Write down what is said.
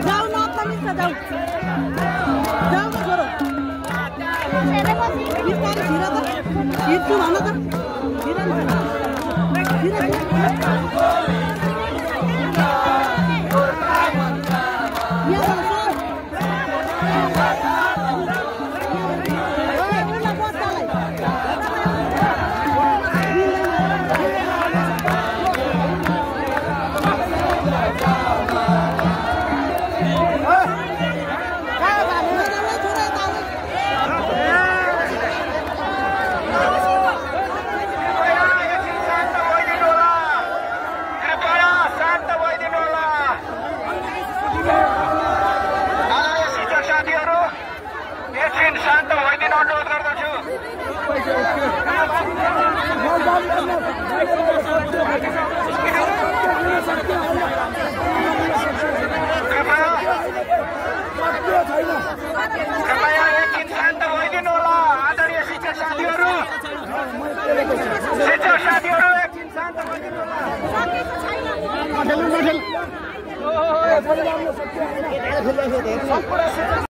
जाऊ न पनि छ जाऊ जाऊ न छोरो बिस्तारै छिर त हिँड्छु भन त छिर शान्त भइदिन अनुरोध गर्दछु। कृपया एकछिन शान्त भइदिनु होला आदरणीय शिक्षक साथीहरू। शिक्षक साथीहरू एकछिन शान्त भइदिनु होला।